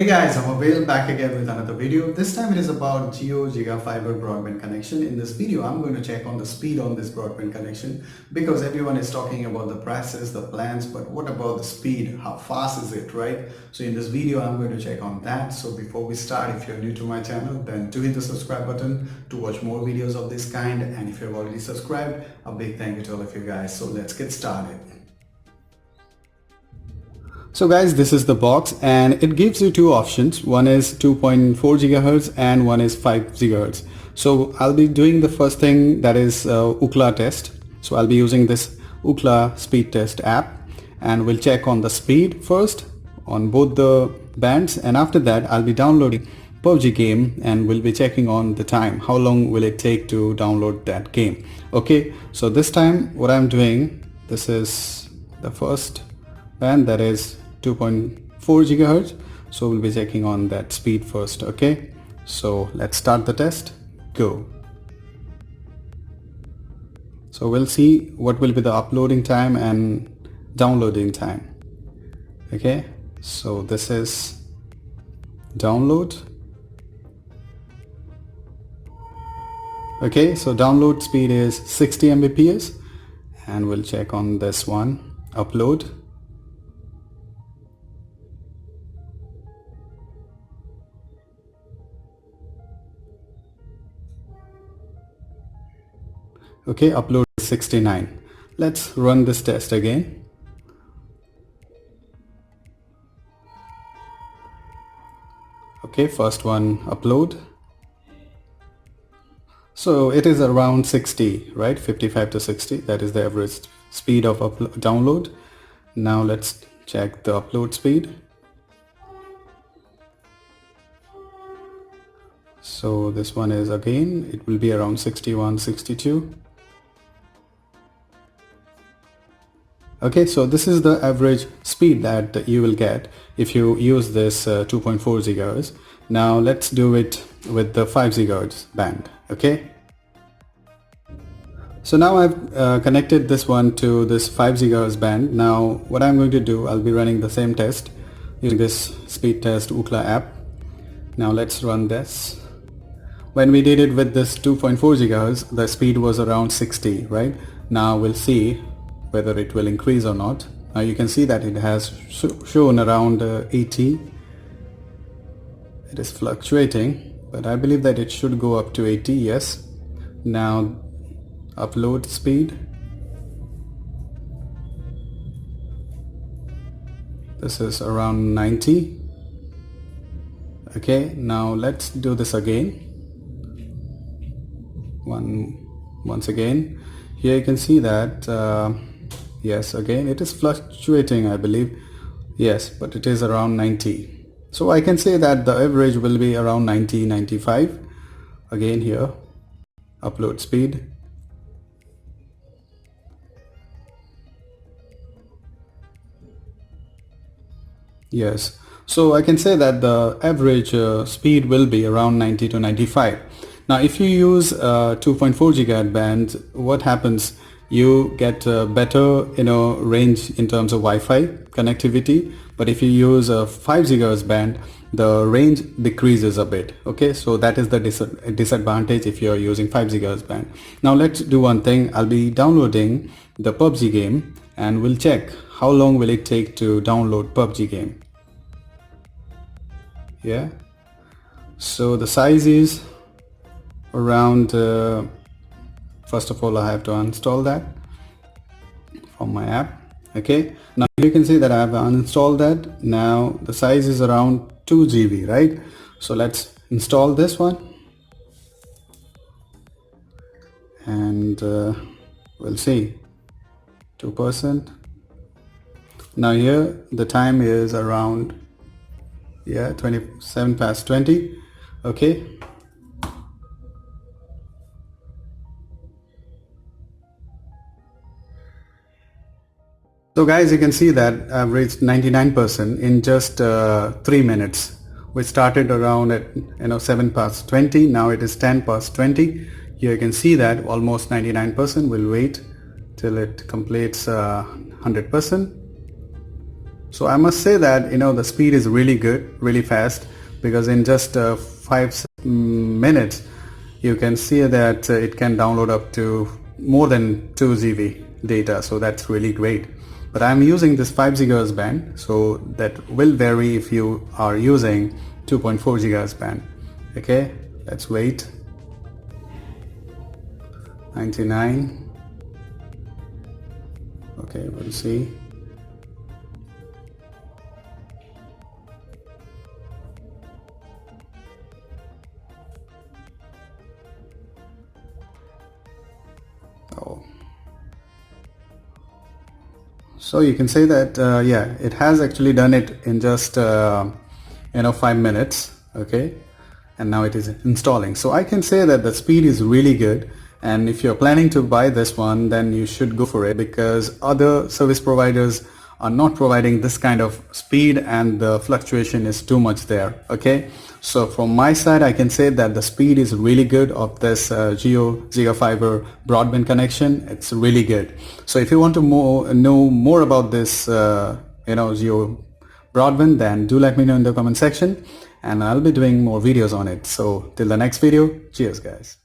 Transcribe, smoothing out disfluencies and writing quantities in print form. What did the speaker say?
Hey guys, I'm Avail back again with another video. This time it is about Jio GigaFiber broadband connection. In this video, I'm going to check on the speed on this broadband connection because everyone is talking about the prices, the plans, but what about the speed? How fast is it, right? So in this video, I'm going to check on that. So before we start, if you're new to my channel, then do hit the subscribe button to watch more videos of this kind. And if you've already subscribed, a big thank you to all of you guys. So let's get started. So guys, this is the box and it gives you two options. One is 2.4 gigahertz and one is 5 gigahertz. So I'll be doing the first thing, that is UCLA test. So I'll be using this UCLA speed test app and we'll check on the speed first on both the bands, and after that I'll be downloading PUBG game and we'll be checking on the time. How long will it take to download that game? Okay, so this time what I'm doing, this is the first band, that is 2.4 gigahertz. So we'll be checking on that speed first. Okay, so let's start the test. Go. So we'll see what will be the uploading time and downloading time. Okay, so this is download. Okay, so download speed is 60 Mbps and we'll check on this one, upload. Okay, upload is 69. Let's run this test again. Okay, first one, upload. So it is around 60, right? 55 to 60. That is the average speed of download. Now let's check the upload speed. So this one is, again, it will be around 61, 62. Okay, so this is the average speed that you will get if you use this 2.4 gigahertz. Now let's do it with the 5 gigahertz band. Okay, so now I've connected this one to this 5 gigahertz band. Now what I'm going to do, I'll be running the same test using this speed test UCLA app. Now let's run this. When we did it with this 2.4 gigahertz, the speed was around 60, right? Now we'll see whether it will increase or not. Now you can see that it has shown around 80. It is fluctuating, but I believe that it should go up to 80. Yes. Now upload speed. This is around 90. Okay, now let's do this again. Once again, here you can see that yes, again it is fluctuating, I believe. Yes, but it is around 90. So I can say that the average will be around 90, 95. Again here, upload speed. Yes, so I can say that the average speed will be around 90 to 95. Now if you use 2.4 gigahertz band, what happens? You get better range in terms of Wi-Fi connectivity, but if you use a 5 gigahertz band, the range decreases a bit. Okay, so that is the disadvantage if you are using 5 gigahertz band. Now let's do one thing. I'll be downloading the PUBG game and we'll check how long will it take to download PUBG game. Yeah, so the size is around first of all I have to uninstall that from my app. Okay, now you can see that I have uninstalled that. Now the size is around 2 GB, right? So let's install this one and we'll see 2%. Now here the time is around 27 past 20. Okay, so guys, you can see that I've reached 99% in just 3 minutes. We started around at 7 past 20. Now it is 10 past 20. Here you can see that almost 99%. We'll wait till it completes 100%. So I must say that the speed is really good, really fast, because in just 5 minutes you can see that it can download up to more than 2 GB data. So that's really great. But I'm using this 5 GHz band, so that will vary if you are using 2.4 GHz band. Okay, let's wait. 99. Okay, we'll see. Oh. So you can say that yeah, it has actually done it in just 5 minutes. Okay, and now it is installing. So I can say that the speed is really good, and if you're planning to buy this one, then you should go for it, because other service providers are not providing this kind of speed and the fluctuation is too much there. Okay, so from my side I can say that the speed is really good of this Jio GigaFiber broadband connection. It's really good. So if you want to know more about this Jio broadband, then do let me know in the comment section, and I'll be doing more videos on it. So till the next video, cheers guys.